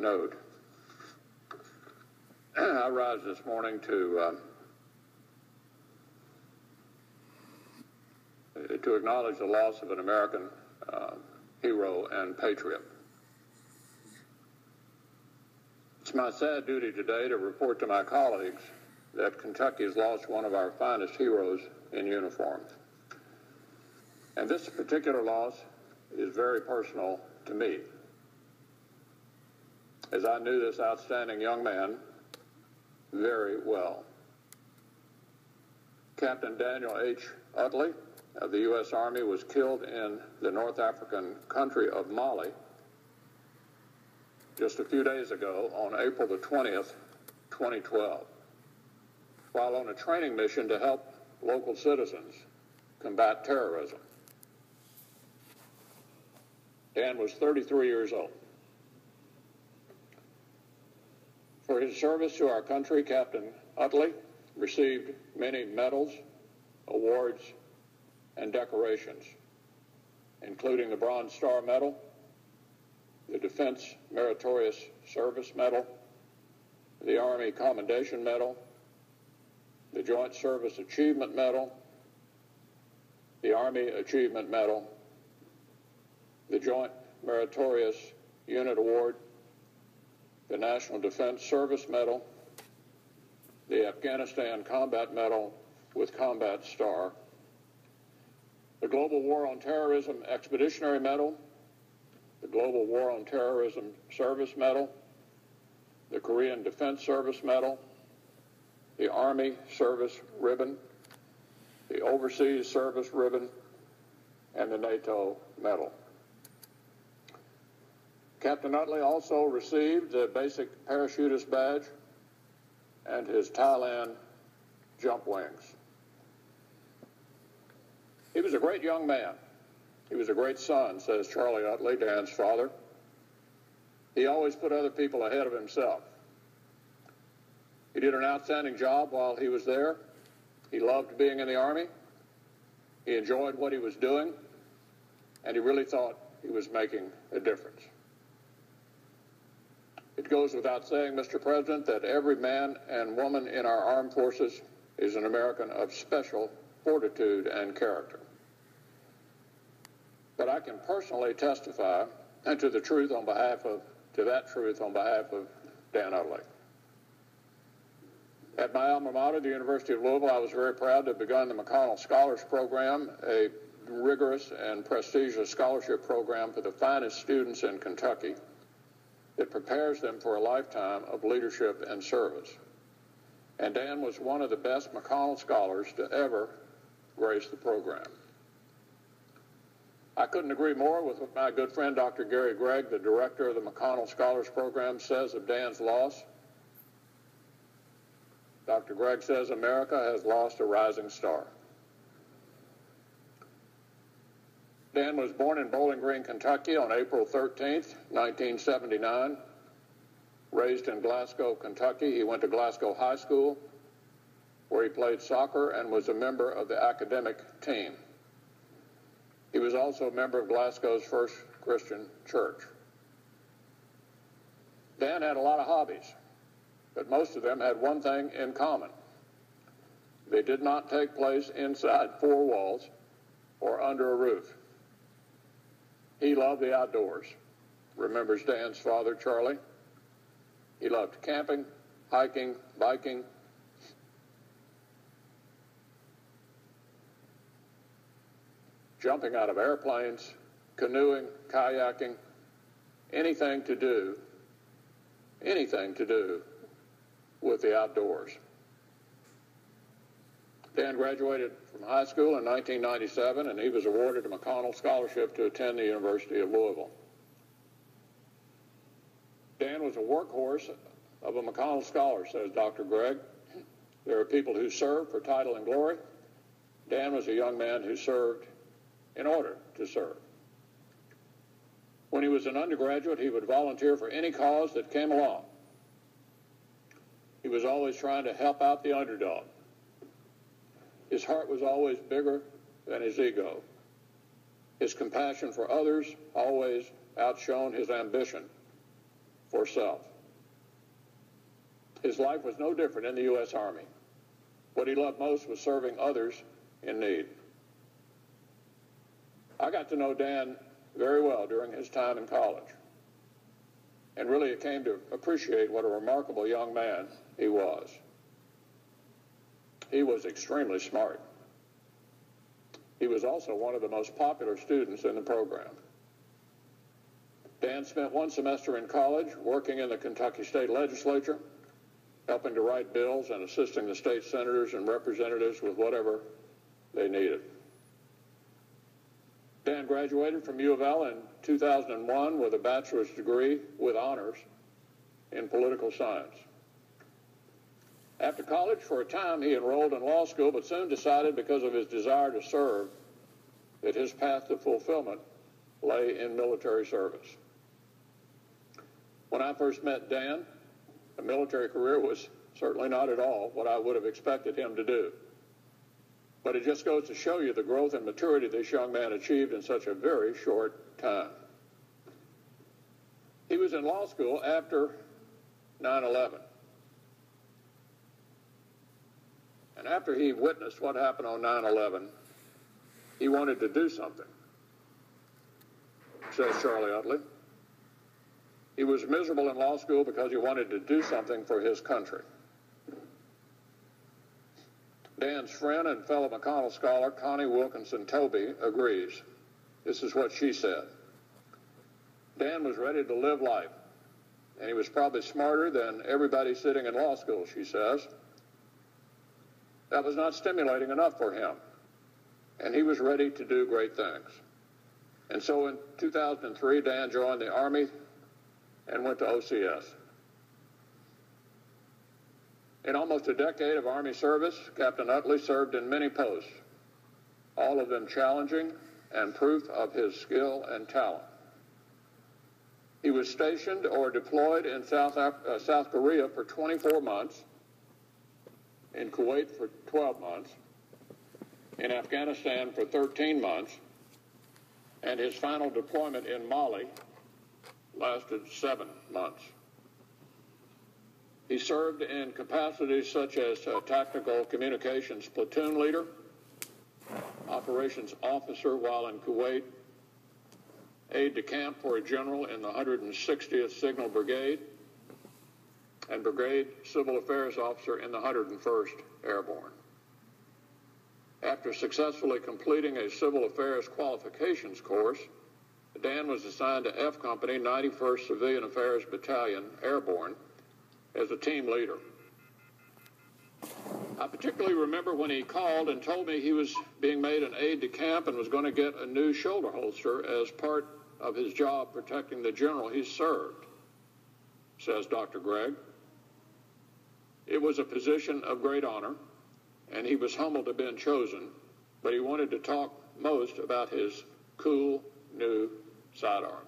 note. I rise this morning to acknowledge the loss of an American hero and patriot. It's my sad duty today to report to my colleagues that Kentucky has lost one of our finest heroes in uniform. And this particular loss is very personal to me, as I knew this outstanding young man very well. Captain Daniel H. Utley of the U.S. Army was killed in the North African country of Mali just a few days ago on April the 20th, 2012, while on a training mission to help local citizens combat terrorism. Dan was 33 years old. For his service to our country, Captain Utley received many medals, awards, and decorations, including the Bronze Star Medal, the Defense Meritorious Service Medal, the Army Commendation Medal, the Joint Service Achievement Medal, the Army Achievement Medal, the Joint Meritorious Unit Award, the National Defense Service Medal, the Afghanistan Combat Medal with Combat Star, the Global War on Terrorism Expeditionary Medal, the Global War on Terrorism Service Medal, the Korean Defense Service Medal, the Army Service Ribbon, the Overseas Service Ribbon, and the NATO Medal. Captain Utley also received the Basic Parachutist Badge and his Thailand jump wings. He was a great young man. He was a great son, says Charlie Utley, Dan's father. He always put other people ahead of himself. He did an outstanding job while he was there. He loved being in the Army. He enjoyed what he was doing, and he really thought he was making a difference. It goes without saying, Mr. President, that every man and woman in our armed forces is an American of special fortitude and character. But I can personally testify to that truth on behalf of Dan Utley. At my alma mater, the University of Louisville, I was very proud to have begun the McConnell Scholars Program, a rigorous and prestigious scholarship program for the finest students in Kentucky that prepares them for a lifetime of leadership and service. And Dan was one of the best McConnell scholars to ever grace the program. I couldn't agree more with what my good friend Dr. Gary Gregg, the director of the McConnell Scholars Program, says of Dan's loss. Dr. Gregg says America has lost a rising star. Dan was born in Bowling Green, Kentucky on April 13th, 1979. Raised in Glasgow, Kentucky, he went to Glasgow High School, where he played soccer and was a member of the academic team. He was also a member of Glasgow's First Christian Church. Dan had a lot of hobbies, but most of them had one thing in common. They did not take place inside four walls or under a roof. He loved the outdoors, remembers Dan's father, Charlie. He loved camping, hiking, biking, jumping out of airplanes, canoeing, kayaking, anything to do with the outdoors. Dan graduated from high school in 1997, and he was awarded a McConnell Scholarship to attend the University of Louisville. Dan was a workhorse of a McConnell Scholar, says Dr. Gregg. There are people who serve for title and glory. Dan was a young man who served in order to serve. When he was an undergraduate, he would volunteer for any cause that came along. He was always trying to help out the underdog. His heart was always bigger than his ego. His compassion for others always outshone his ambition. for self. His life was no different in the U.S. Army. What he loved most was serving others in need. I got to know Dan very well during his time in college, and really came to appreciate what a remarkable young man he was. He was extremely smart. He was also one of the most popular students in the program. Dan spent one semester in college working in the Kentucky State Legislature, helping to write bills and assisting the state senators and representatives with whatever they needed. Dan graduated from U of L in 2001 with a bachelor's degree with honors in political science. After college, for a time, he enrolled in law school, but soon decided, because of his desire to serve, that his path to fulfillment lay in military service. When I first met Dan, a military career was certainly not at all what I would have expected him to do. But it just goes to show you the growth and maturity this young man achieved in such a very short time. He was in law school after 9/11. And after he witnessed what happened on 9/11, he wanted to do something, says Charlie Utley. He was miserable in law school because he wanted to do something for his country. Dan's friend and fellow McConnell scholar, Connie Wilkinson Toby, agrees. This is what she said. Dan was ready to live life, and he was probably smarter than everybody sitting in law school, she says. That was not stimulating enough for him, and he was ready to do great things. And so in 2003, Dan joined the Army and went to OCS. In almost a decade of Army service, Captain Utley served in many posts, all of them challenging and proof of his skill and talent. He was stationed or deployed in South Korea for 24 months, in Kuwait for 12 months, in Afghanistan for 13 months, and his final deployment in Mali lasted 7 months. He served in capacities such as tactical communications platoon leader, operations officer while in Kuwait, aide-de-camp for a general in the 160th Signal Brigade, and brigade civil affairs officer in the 101st Airborne. After successfully completing a civil affairs qualifications course, Dan was assigned to F Company, 91st Civilian Affairs Battalion, Airborne, as a team leader. I particularly remember when he called and told me he was being made an aide-de-camp and was going to get a new shoulder holster as part of his job protecting the general he served, says Dr. Gregg. It was a position of great honor, and he was humbled to have been chosen, but he wanted to talk most about his cool new sidearm.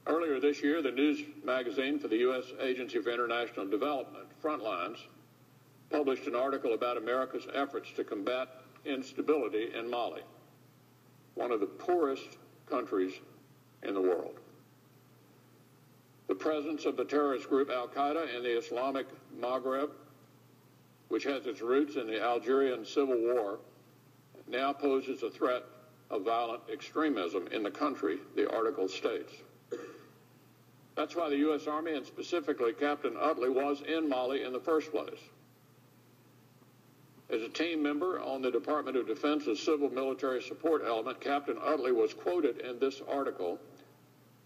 Earlier this year, the news magazine for the U.S. Agency for International Development, Frontlines, published an article about America's efforts to combat instability in Mali, one of the poorest countries in the world. The presence of the terrorist group Al-Qaeda in the Islamic Maghreb, which has its roots in the Algerian Civil War, now poses a threat of violent extremism in the country, the article states. That's why the U.S. Army, and specifically Captain Utley, was in Mali in the first place. As a team member on the Department of Defense's Civil Military Support Element, Captain Utley was quoted in this article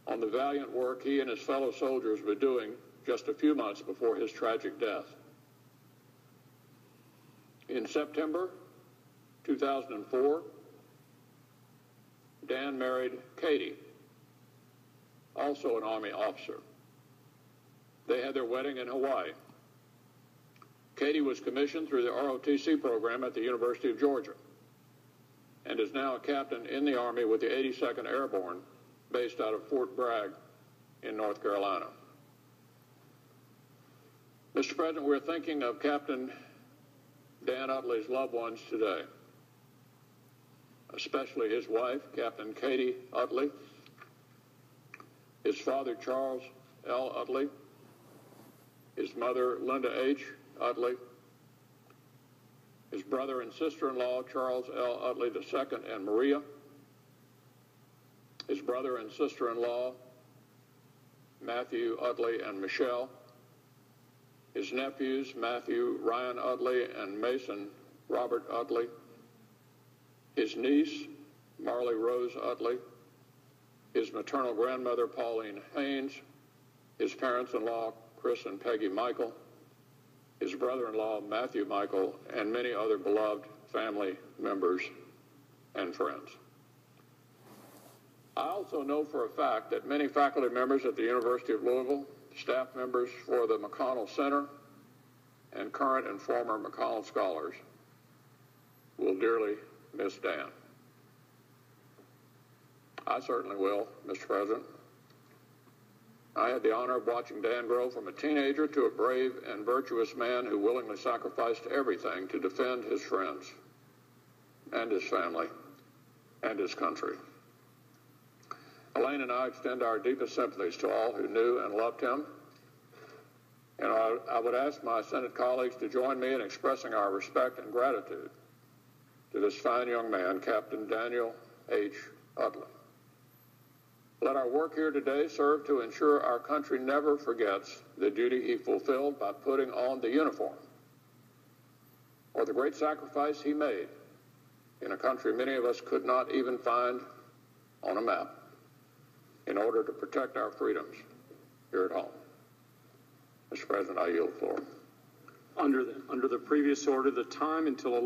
on the valiant work he and his fellow soldiers were doing just a few months before his tragic death. In September 2004, Dan married Katie, also an Army officer. They had their wedding in Hawaii. Katie was commissioned through the ROTC program at the University of Georgia and is now a captain in the Army with the 82nd Airborne, based out of Fort Bragg in North Carolina. Mr. President, we're thinking of Captain Dan Utley's loved ones today, especially his wife, Captain Katie Utley, his father, Charles L. Utley, his mother, Linda H. Utley, his brother and sister-in-law, Charles L. Utley II and Maria, his brother and sister-in-law, Matthew Utley and Michelle, his nephews, Matthew Ryan Utley and Mason Robert Utley, his niece, Marley Rose Utley, his maternal grandmother, Pauline Haynes, his parents-in-law, Chris and Peggy Michael, his brother-in-law, Matthew Michael, and many other beloved family members and friends. I also know for a fact that many faculty members at the University of Louisville, staff members for the McConnell Center, and current and former McConnell scholars will dearly miss Dan. I certainly will, Mr. President. I had the honor of watching Dan grow from a teenager to a brave and virtuous man who willingly sacrificed everything to defend his friends and his family and his country. Elaine and I extend our deepest sympathies to all who knew and loved him. And I would ask my Senate colleagues to join me in expressing our respect and gratitude to this fine young man, Captain Daniel H. Utley. Let our work here today serve to ensure our country never forgets the duty he fulfilled by putting on the uniform, or the great sacrifice he made in a country many of us could not even find on a map in order to protect our freedoms here at home. Mr. President, I yield the floor. Under the previous order, the time until